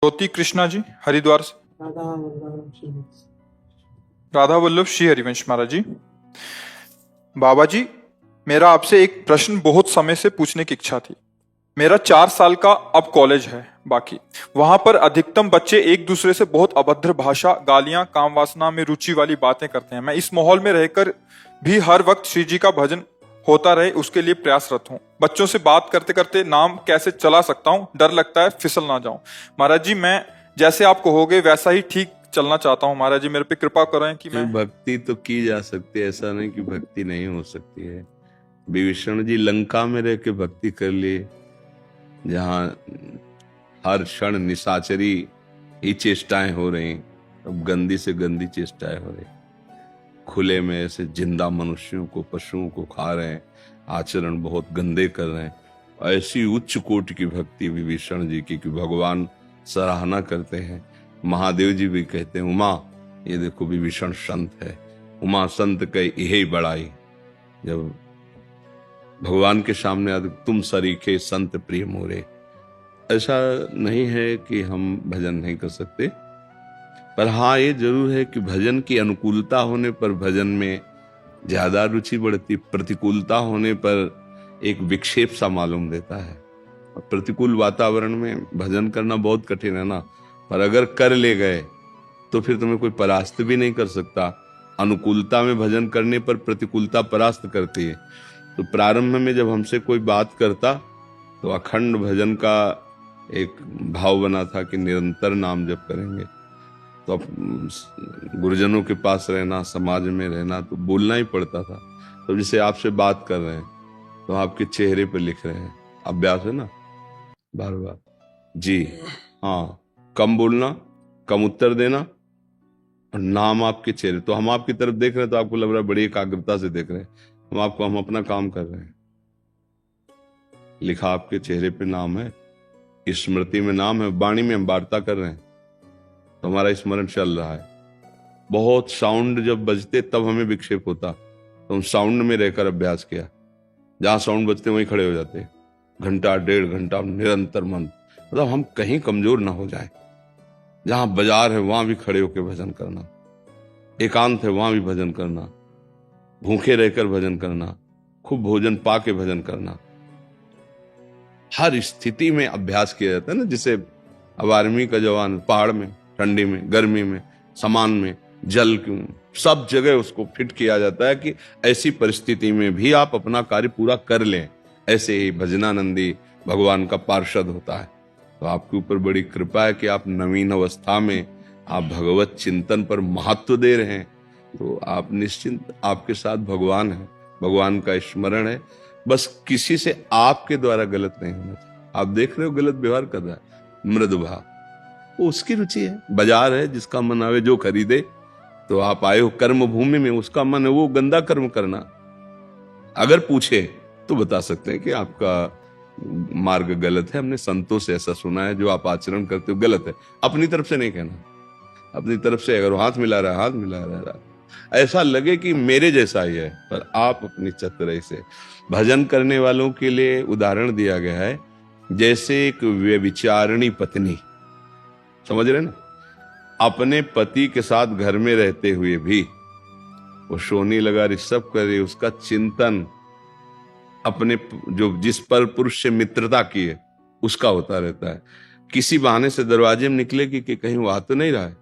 ज्योति कृष्णा जी हरिद्वार से। राधा वल्लभ श्री हरिवंश महाराज जी। बाबा जी, मेरा आपसे एक प्रश्न बहुत समय से पूछने की इच्छा थी। मेरा 4 साल का अब कॉलेज है बाकी। वहां पर अधिकतम बच्चे एक दूसरे से बहुत अभद्र भाषा, गालियां, काम वासना में रुचि वाली बातें करते हैं। मैं इस माहौल में रहकर भी हर वक्त श्री जी का भजन होता रहे उसके लिए प्रयासरत हूँ। बच्चों से बात करते करते नाम कैसे चला सकता हूँ, डर लगता है फिसल ना जाऊं। महाराज जी, मैं जैसे आप कहोगे वैसा ही ठीक चलना चाहता हूँ। महाराज जी, मेरे पे कृपा करें कि मैं भक्ति तो की जा सकती है, ऐसा नहीं कि भक्ति नहीं हो सकती है। विभीषण जी लंका में रह के भक्ति कर लिए, जहां हर क्षण निशाचरी ही चेष्टाएं हो रही, अब गंदी से गंदी चेष्टाएं हो रही, खुले में ऐसे जिंदा मनुष्यों को, पशुओं को खा रहे हैं, आचरण बहुत गंदे कर रहे हैं। ऐसी उच्च कोटि की भक्ति विभीषण जी की कि भगवान सराहना करते हैं। महादेव जी भी कहते हैं, उमा ये देखो विभीषण संत है, उमा संत कहे यही बड़ाई। जब भगवान के सामने आते, तुम सरीखे संत प्रिय मोरे। ऐसा नहीं है कि हम भजन नहीं कर सकते, पर हाँ ये जरूर है कि भजन की अनुकूलता होने पर भजन में ज्यादा रुचि बढ़ती, प्रतिकूलता होने पर एक विक्षेप सा मालूम देता है। और प्रतिकूल वातावरण में भजन करना बहुत कठिन है ना, पर अगर कर ले गए तो फिर तुम्हें कोई परास्त भी नहीं कर सकता। अनुकूलता में भजन करने पर प्रतिकूलता परास्त करती है। तो प्रारंभ में जब हमसे कोई बात करता तो अखंड भजन का एक भाव बना था कि निरंतर नाम जप करेंगे। तो अब गुरुजनों के पास रहना, समाज में रहना, तो बोलना ही पड़ता था। तो जैसे आपसे बात कर रहे हैं तो आपके चेहरे पर लिख रहे हैं, अभ्यास है ना, बार बार जी हाँ, कम बोलना, कम उत्तर देना, और नाम आपके चेहरे। तो हम आपकी तरफ देख रहे हैं तो आपको लग रहा है बड़ी एकाग्रता से देख रहे हैं, हम अपना काम कर रहे हैं। लिखा आपके चेहरे पे नाम है, स्मृति में नाम है, वाणी में हम वार्ता कर रहे हैं, तो हमारा स्मरण चल रहा है। बहुत साउंड जब बजते तब हमें विक्षेप होता, तो हम साउंड में रहकर अभ्यास किया। जहां साउंड बजते वहीं खड़े हो जाते, घंटा 1.5 घंटा निरंतर मन, मतलब हम कहीं कमजोर ना हो जाए। जहां बाजार है वहां भी खड़े होकर भजन करना, एकांत है वहां भी भजन करना, भूखे रहकर भजन करना, खूब भोजन पा के भजन करना। हर स्थिति में अभ्यास किया जाता है ना। जिसे अब आर्मी का जवान पहाड़ में, ठंडी में, गर्मी में, समान में, जल सब जगह उसको फिट किया जाता है कि ऐसी परिस्थिति में भी आप अपना कार्य पूरा कर लें। ऐसे ही भजनानंदी भगवान का पार्षद होता है। तो आपके ऊपर बड़ी कृपा है कि आप नवीन अवस्था में आप भगवत चिंतन पर महत्व दे रहे हैं। तो आप निश्चिंत, आपके साथ भगवान है, भगवान का स्मरण है। बस किसी से आपके द्वारा गलत नहीं होना चाहिए। आप देख रहे हो गलत व्यवहार कर रहा है, मृदु भाव, वो उसकी रुचि है। बाजार है, जिसका मन आवे जो खरीदे। तो आप आए हो कर्म भूमि में, उसका मन है वो गंदा कर्म करना। अगर पूछे तो बता सकते हैं कि आपका मार्ग गलत है, हमने संतों से ऐसा सुना है, जो आप आचरण करते हो गलत है। अपनी तरफ से नहीं कहना। अपनी तरफ से अगर हाथ मिला रहा है, हाथ मिला रहा है, ऐसा लगे कि मेरे जैसा ही है, पर आप अपनी चतुराई से। भजन करने वालों के लिए उदाहरण दिया गया है, जैसे एक व्यभिचारिणी पत्नी, समझ रहे ना, अपने पति के साथ घर में रहते हुए भी वो सोनी लगा रही, सब कर रही, उसका चिंतन अपने जो जिस पर पुरुष से मित्रता की है उसका होता रहता है। किसी बहाने से दरवाजे में निकलेगी कि कहीं वो आ तो नहीं रहा है,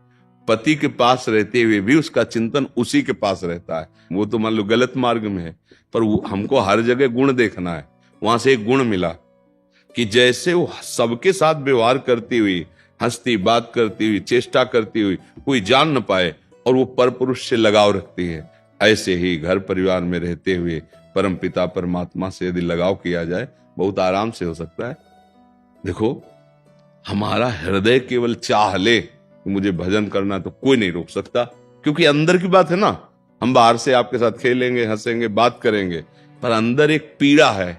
पति के पास रहते हुए भी उसका चिंतन उसी के पास रहता है। वो तो मान लो गलत मार्ग में है, पर वो हमको हर जगह गुण देखना है। वहां से एक गुण मिला कि जैसे वो सबके साथ व्यवहार करती हुई, हंसती, बात करती हुई, चेष्टा करती हुई, कोई जान न पाए, और वो पर पुरुष से लगाव रखती है, ऐसे ही घर परिवार में रहते हुए परम पिता परमात्मा से यदि लगाव किया जाए, बहुत आराम से हो सकता है। देखो, हमारा हृदय केवल चाह ले कि मुझे भजन करना, तो कोई नहीं रोक सकता, क्योंकि अंदर की बात है ना। हम बाहर से आपके साथ खेलेंगे, हंसेंगे, बात करेंगे, पर अंदर एक पीड़ा है।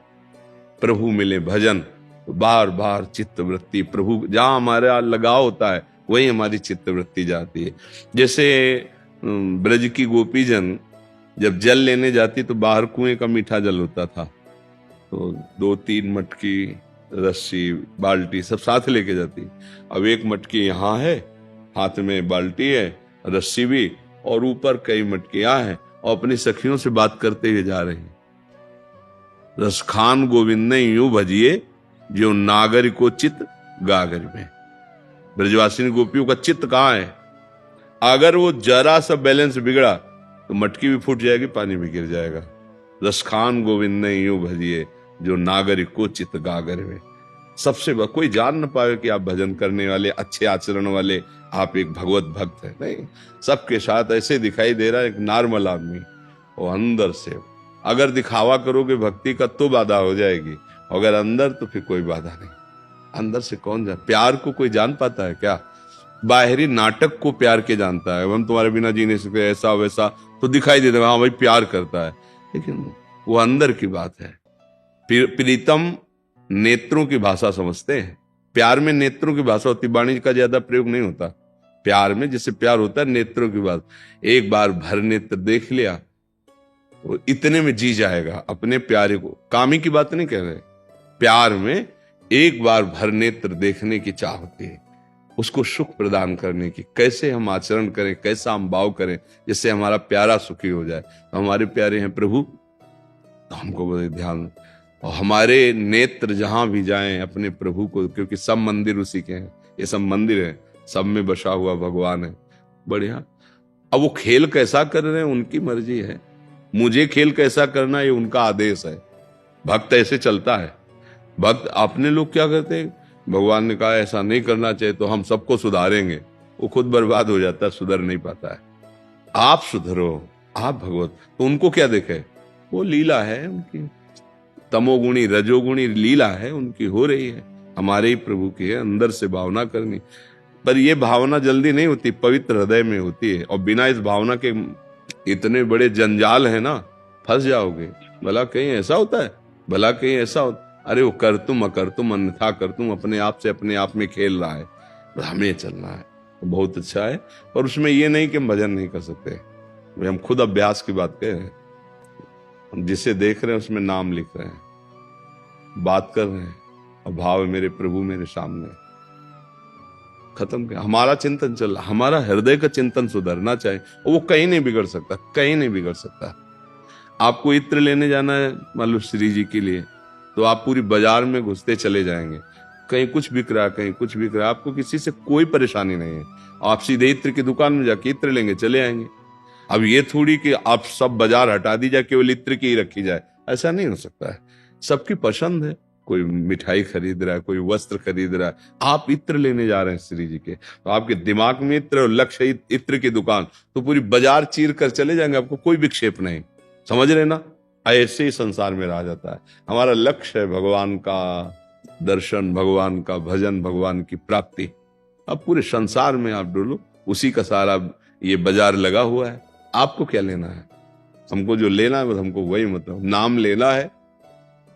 प्रभु मिले भजन, तो बार बार चित्त वृत्ति प्रभु, जहां हमारा लगाव होता है वही हमारी चित्त वृत्ति जाती है। जैसे ब्रज की गोपीजन जब जल लेने जाती तो बाहर कुएं का मीठा जल होता था, तो 2-3 मटकी रस्सी बाल्टी सब साथ लेके जाती। अब एक मटकी यहाँ है, हाथ में बाल्टी है, रस्सी भी, और ऊपर कई मटकियां हैं, और अपनी सखियों से बात करते हुए जा रही हैं। रसखान गोविंद ने यूं भजिए जो नागर को चित गागर में। ब्रजवासिनी गोपियों का चित्त कहाँ है? अगर वो जरा सा बैलेंस बिगड़ा तो मटकी भी फूट जाएगी, पानी भी गिर जाएगा। रसखान गोविंद ने यूं भजिए जो नागर को चित गागर में। सबसे कोई जान न पाए कि आप भजन करने वाले, अच्छे आचरण वाले, आप एक भगवत भक्त है। नहीं, सबके साथ ऐसे दिखाई दे रहा है एक नॉर्मल आदमी, और अंदर से अगर दिखावा करोगे भक्ति का तो बाधा हो जाएगी, अगर अंदर तो फिर कोई बाधा नहीं। अंदर से कौन जान, प्यार को कोई जान पाता है क्या? बाहरी नाटक को प्यार के जानता है, हम तुम्हारे बिना जी नहीं सकते, ऐसा वैसा, तो दिखाई देता है हाँ भाई प्यार करता है, लेकिन वो अंदर की बात है। प्रीतम नेत्रों की भाषा समझते हैं। प्यार में नेत्रों की भाषा होती, वाणी का ज्यादा प्रयोग नहीं होता। प्यार में जिससे प्यार होता है नेत्रों की बात। एक बार भर नेत्र देख लिया वो इतने में जी जाएगा अपने प्यारे को। कामी की बात नहीं कह रहे, प्यार में एक बार भर नेत्र देखने की चाह होती है, उसको सुख प्रदान करने की। कैसे हम आचरण करें, कैसा हम भाव करें जिससे हमारा प्यारा सुखी हो जाए। तो हमारे प्यारे हैं प्रभु, तो हमको बड़े ध्यान, और हमारे नेत्र जहां भी जाएं अपने प्रभु को, क्योंकि सब मंदिर उसी के हैं, ये सब मंदिर है, सब में बसा हुआ भगवान है। बढ़िया। अब वो खेल कैसा कर रहे हैं उनकी मर्जी है, मुझे खेल कैसा करना ये उनका आदेश है। भक्त ऐसे चलता है। भक्त अपने लोग क्या करते हैं, भगवान ने कहा ऐसा नहीं करना चाहिए तो हम सबको सुधारेंगे, वो खुद बर्बाद हो जाता है, सुधर नहीं पाता है। आप सुधरो, आप भगवत, तो उनको क्या देखे, वो लीला है उनकी, तमोगुणी रजोगुणी लीला है उनकी हो रही है, हमारे ही प्रभु की है। अंदर से भावना करनी, पर ये भावना जल्दी नहीं होती, पवित्र हृदय में होती है। और बिना इस भावना के इतने बड़े जंजाल है ना, फंस जाओगे। भला कहीं ऐसा होता है, भला कहीं ऐसा होता, अरे वो कर तुम अकर तुम अन्यथा कर तुम, अपने आप से अपने आप में खेल रहा है, हमें चलना है। बहुत अच्छा है, पर उसमें ये नहीं कि हम भजन नहीं कर सकते, हम खुद अभ्यास की बात कह रहे हैं। हम जिसे देख रहे हैं उसमें नाम लिख रहे हैं, बात कर रहे हैं, और भाव है मेरे प्रभु मेरे सामने। खत्म क्या, हमारा चिंतन चल रहा, हमारा हृदय का चिंतन सुधरना चाहिए, और वो कहीं नहीं बिगड़ सकता, कहीं नहीं बिगड़ सकता। आपको इत्र लेने जाना है मान लो श्री जी के लिए, तो आप पूरी बाजार में घुसते चले जाएंगे, कहीं कुछ बिक रहा है, कहीं कुछ बिक रहा है, आपको किसी से कोई परेशानी नहीं है। आप सीधे इत्र की दुकान में जाके इत्र लेंगे, चले आएंगे। अब ये थोड़ी कि आप सब बाजार हटा दी जाए, केवल इत्र की ही रखी जाए, ऐसा नहीं हो सकता है। सबकी पसंद है, कोई मिठाई खरीद रहा है, कोई वस्त्र खरीद रहा है, आप इत्र लेने जा रहे हैं श्री जी के, तो आपके दिमाग में इत्र और लक्ष्य इत्र की दुकान, तो पूरी बाजार चीर कर चले जाएंगे, आपको कोई विक्षेप नहीं। समझ रहे ना, ऐसे ही संसार में रहा जाता है। हमारा लक्ष्य है भगवान का दर्शन, भगवान का भजन, भगवान की प्राप्ति। अब पूरे संसार में आप डोलो, उसी का सारा ये बाजार लगा हुआ है। आपको क्या लेना है, हमको जो लेना है बस हमको वही मतलब नाम लेना है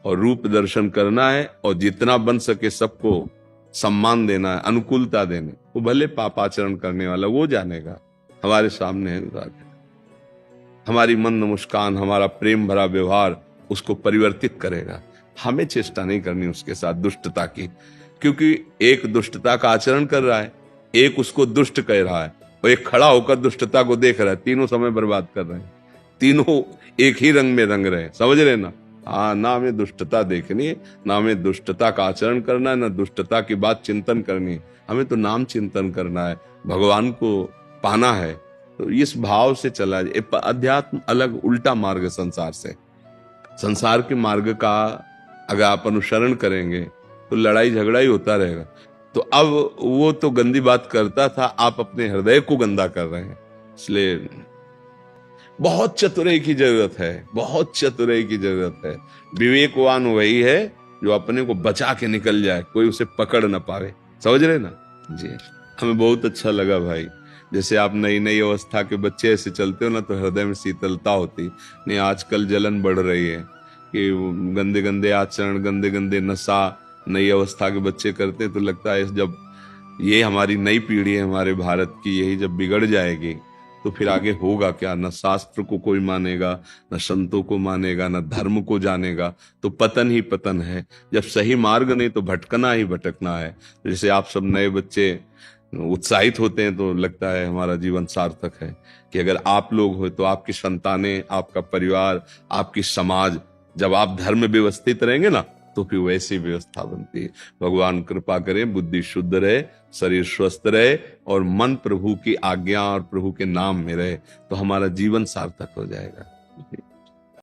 और रूप दर्शन करना है, और जितना बन सके सबको सम्मान देना है, अनुकूलता देने। वो भले पापाचरण करने वाला वो जानेगा, हमारे सामने है। हमारी मंद मुस्कान, हमारा प्रेम भरा व्यवहार उसको परिवर्तित करेगा। हमें चेष्टा नहीं करनी उसके साथ दुष्टता की, क्योंकि एक दुष्टता का आचरण कर रहा है, एक उसको दुष्ट कह रहा है, और एक खड़ा होकर दुष्टता को देख रहा है। तीनों समय बर्बाद कर रहे हैं, तीनों एक ही रंग में रंग रहे हैं। समझ रहे ना, हाँ, ना हमें दुष्टता देखनी है, ना हमें दुष्टता का आचरण करना है, ना दुष्टता की बात चिंतन करनी है। हमें तो नाम चिंतन करना है, भगवान को पाना है। तो इस भाव से चला जाए। अध्यात्म अलग उल्टा मार्ग संसार से, संसार के मार्ग का अगर आप अनुसरण करेंगे तो लड़ाई झगड़ा ही होता रहेगा। तो अब वो तो गंदी बात करता था, आप अपने हृदय को गंदा कर रहे हैं। इसलिए बहुत चतुराई की जरूरत है, बहुत चतुराई की जरूरत है। विवेकवान वही है जो अपने को बचा के निकल जाए, कोई उसे पकड़ ना पावे। समझ रहे ना जी। हमें बहुत अच्छा लगा भाई, जैसे आप नई नई अवस्था के बच्चे ऐसे चलते हो ना, तो हृदय में शीतलता होती नहीं। आजकल जलन बढ़ रही है कि गंदे गंदे आचरण, गंदे गंदे नशा नई अवस्था के बच्चे करते हैं, तो लगता है जब ये हमारी नई पीढ़ी है हमारे भारत की, यही जब बिगड़ जाएगी तो फिर आगे होगा क्या? न शास्त्र को कोई मानेगा, न संतों को मानेगा, न धर्म को जानेगा, तो पतन ही पतन है। जब सही मार्ग नहीं तो भटकना ही भटकना है। जैसे आप सब नए बच्चे उत्साहित होते हैं तो लगता है हमारा जीवन सार्थक है, कि अगर आप लोग हो तो आपकी संतानें, आपका परिवार, आपकी समाज, जब आप धर्म व्यवस्थित रहेंगे ना तो फिर वैसी व्यवस्था बनती है। भगवान कृपा करें, बुद्धि शुद्ध रहे, शरीर स्वस्थ रहे और मन प्रभु की आज्ञा और प्रभु के नाम में रहे, तो हमारा जीवन सार्थक हो जाएगा।